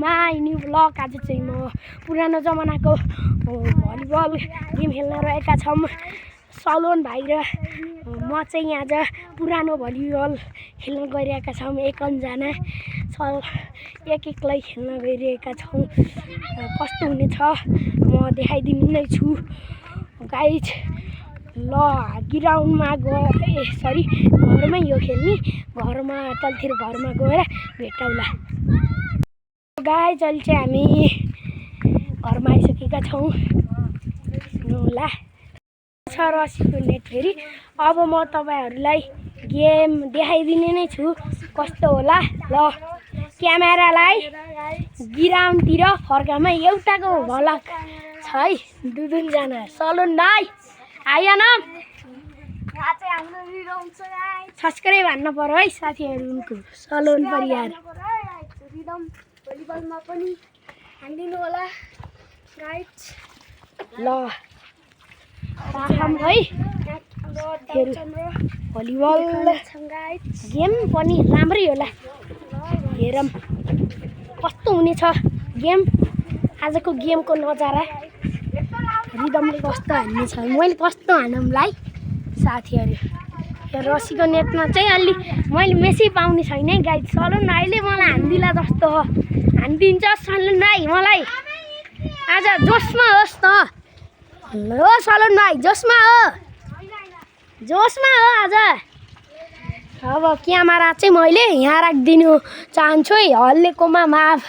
My new blog. आज चाहिँ म पुरानो जमानाको भलिबल गेम खेल्न रहेका छौँ सलोन भाइ र म चाहिँ आज पुरानो भलिबल खेल्न गइरहेका छौँ। 51 जना एक एक्लै खेल्न गइरहेका छौँ। कस्तो हुनेछ म देखाइदिनु नै छु गाइज। ल ग्राउन्डमा गए सरी घरमै यो खेल्ने, घरमा तलतिर घरमा गएर भेटौँला गाइज। अहिले चाहिँ हामी घरमा आइसकेका छौँ। ल छ रसीको नेट फेरि। अब म तपाईँहरूलाई गेम देखाइदिने नै छु कस्तो होला। ल क्यामेरालाई ग्राउन्डतिर फर्कामा एउटाको भलक छ है। दुईजना सलोन भाइ आयो न। सब्सक्राइब हान्न पर्यो है साथीहरूको। सलोन परिवार भलिबलमा पनि हानिदिनु होला गाइज। ल राखौँ है। भलिबल गेम पनि राम्रै होला। हेरौँ कस्तो हुनेछ गेम। आजको गेमको नजारा रिदमले कस्तो हान्नेछ, मैले कस्तो हानौँलाई साथीहरू। यो रसीको नेटमा चाहिँ अलि मैले मेसी पाउने छैन है गाइज। सलोन भाइले मलाई हान्दिला जस्तो हो। हानिदिन्छ सलोन भाइ मलाई। आज जोसमा होस् त हो सलोन भाइ, जोसमा हो आज। अब क्यामेरा चाहिँ मैले यहाँ राखिदिनु चाहन्छु है। हल्लेकोमा माफ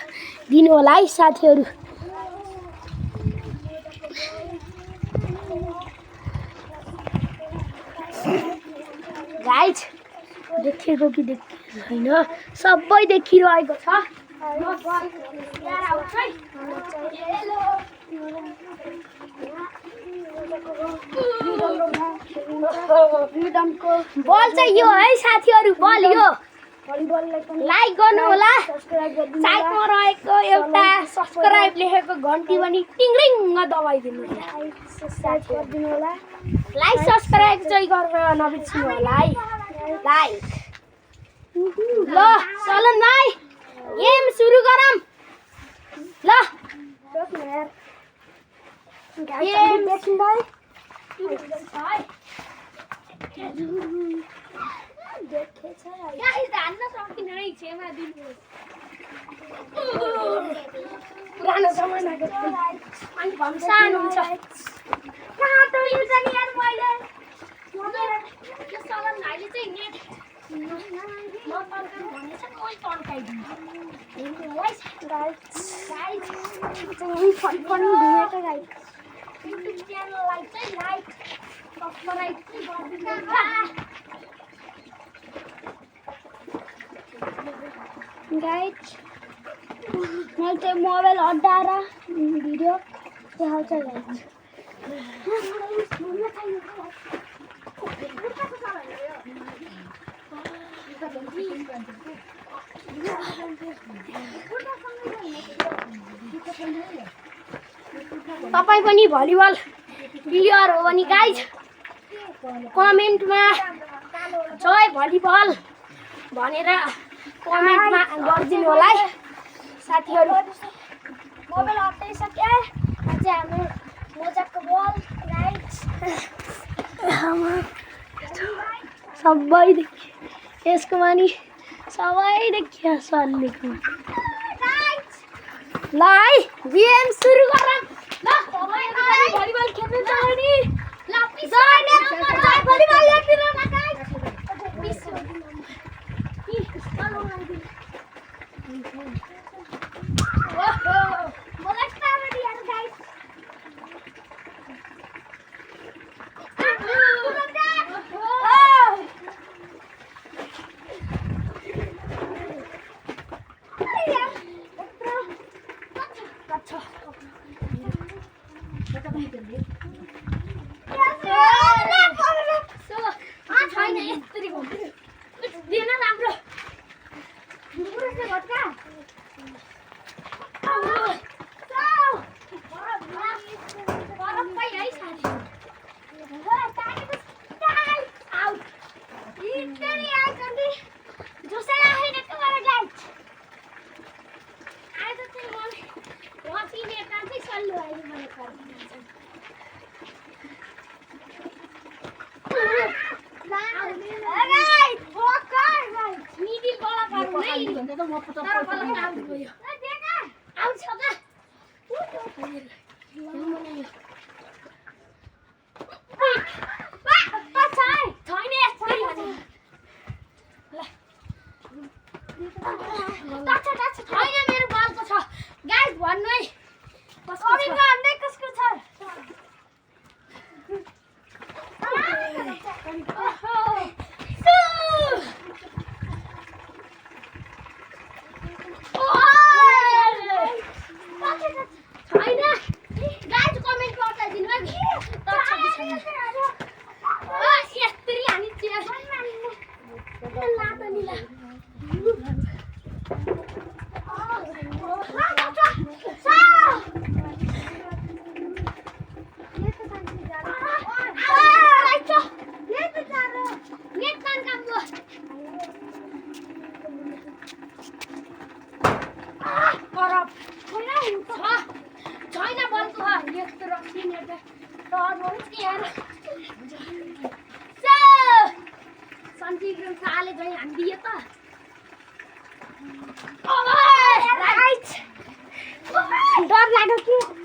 दिनु होला है साथीहरू। गाइज देखिएको कि देखिएको छैन, सबै देखिरहेको छ। बल चाहिँ यो है साथीहरू, बल यो। लाइक गर्नु होला। साइडमा रहेको एउटा सब्सक्राइब लेखेको घन्टी पनि टिङरिङ दबाइदिनु होला। लाइक सब्सक्राइब चाहिँ गरेर नबिर्सिनु होला है। लाइक ल सलोन भाइ गेम सुरु गरौँ। ल पुरानो जमानाको अनि भम्सान हुन्छ। कहाँ त यो चाहिँ यार मैले सलोन भाइले चाहिँ नेट नतर्काउनु भनेछ, कोही तर्काइदिन्छ। युट्युब च्यानललाई चाहिँ लाइक सब्सक्राइब चाहिँ गरिदिनु। गाइज मैले चाहिँ मोबाइल हटाएर भिडियो देखाउँछ गाइज। तपाईँ पनि भलिबल प्लेयर हो भने गाइज कमेन्टमा जय भलिबल भनेर कमेन्टमा गरिदिनु होला है साथीहरू। मोबाइल हटाइसक्यो अझै हाम्रो मजाको बल गाइज। सबै देखियो यसको मानि, सबै देखियो सल्लेको। ल है गेम सुरु गरौँ। ल भलिबल खेल्नु छ भने भलिबल ल्याइदिनु न गाइज। कालो अहिले मलाई पर्छ मेरो बालको छ गाइस भन्नु है कसको छ डर लाग्यो कि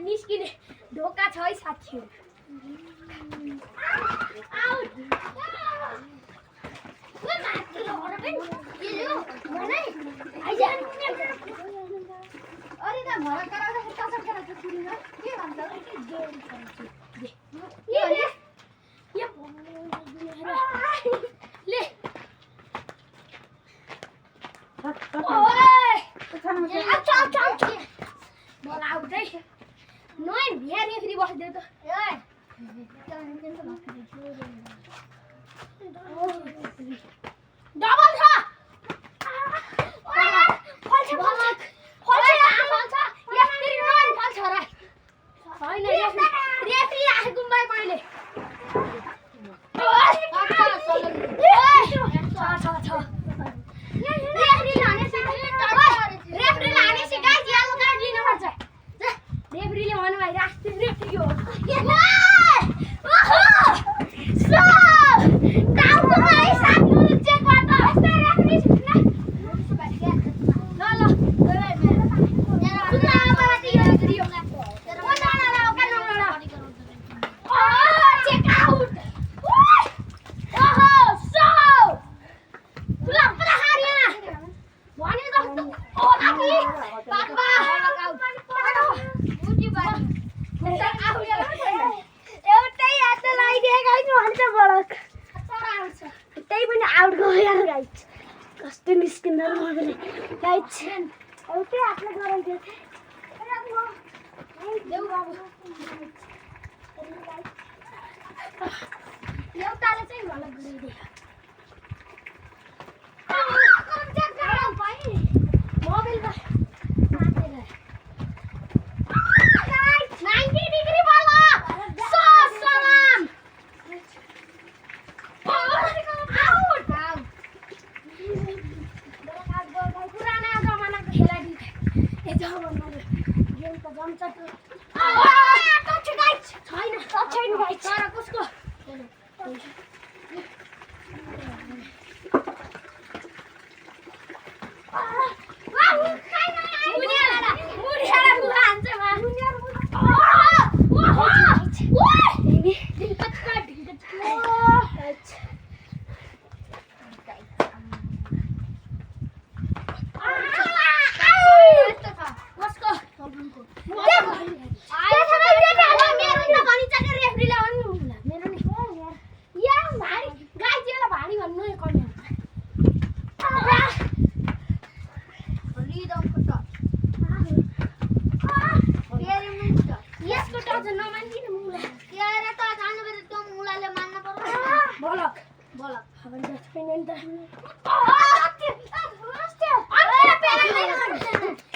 निस्किने ढोका छ है साथीहरु Noin biar dia free bos dia tuh. Double छ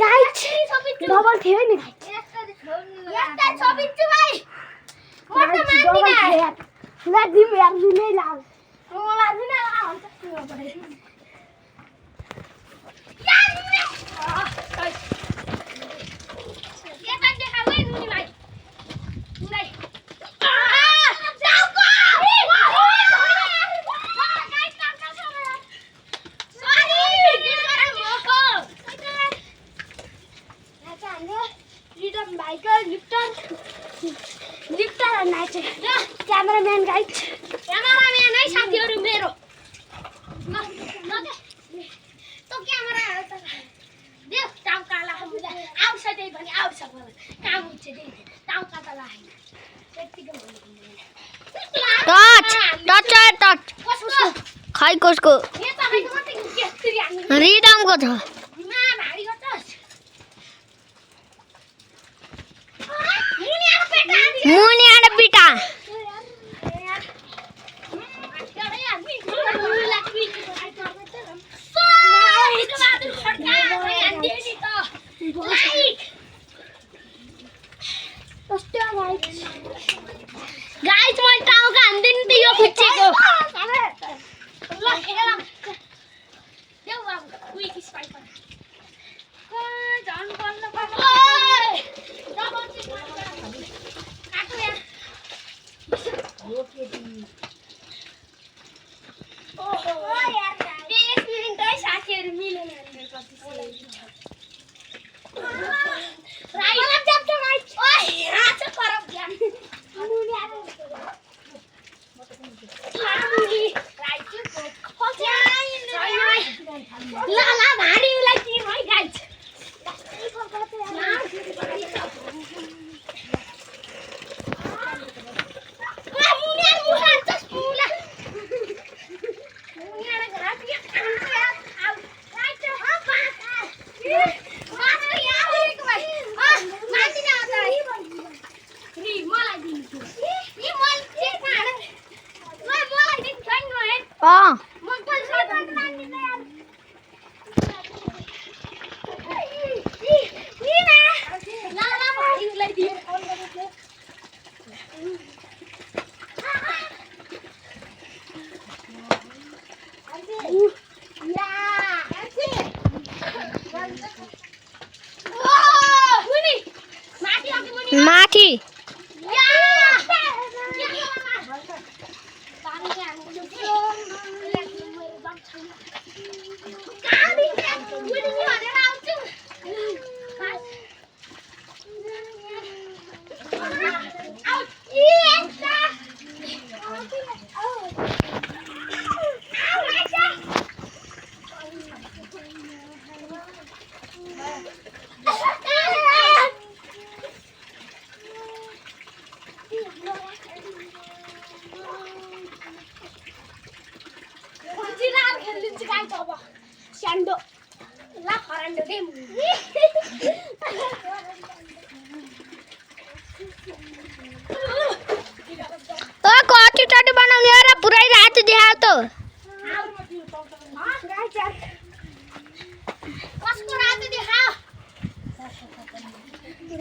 गाइस डबल थियो नि क्यामेराम्यान गाइड क्यामेराम्यान है साथीहरु मेरो ल त क्यामेरा देऊ टाउका ला आउँछ त्यही पनि आउँछ मलाई काम हुन्छ त्यही टाउका त लाइन त्यतिकै टच कसको खै कसको यो तपाईको मात्रै केसरी हामी रिडमको छ मा भारी गर्छस् मुनि आडे पिटा गाइस मैले टाउका हान्दिन त यो खुच्चेको ल खेलम देऊ बाबु क्विक स्पाइक झन् बल्ल बल्ल डबल चिज काटो यार ओहो यार 1 मिनेटै साथीहरु मिलेन राइट जब राइट ओइ यहाँ छ करब ध्यान मुनि आरो मुनि राइट ला भारीलाई टिम है गाइस माथि स्यान्डो ला खरान्डो दे ओ कति चटि बनाउने र पुरै रात देखाउ त कसको रात देखाउ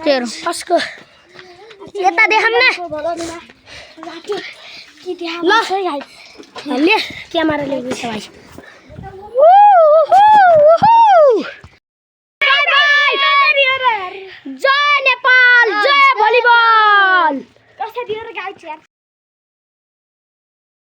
तेरो कसको यता देखाम न ल ले क्यामेरा ले भाइ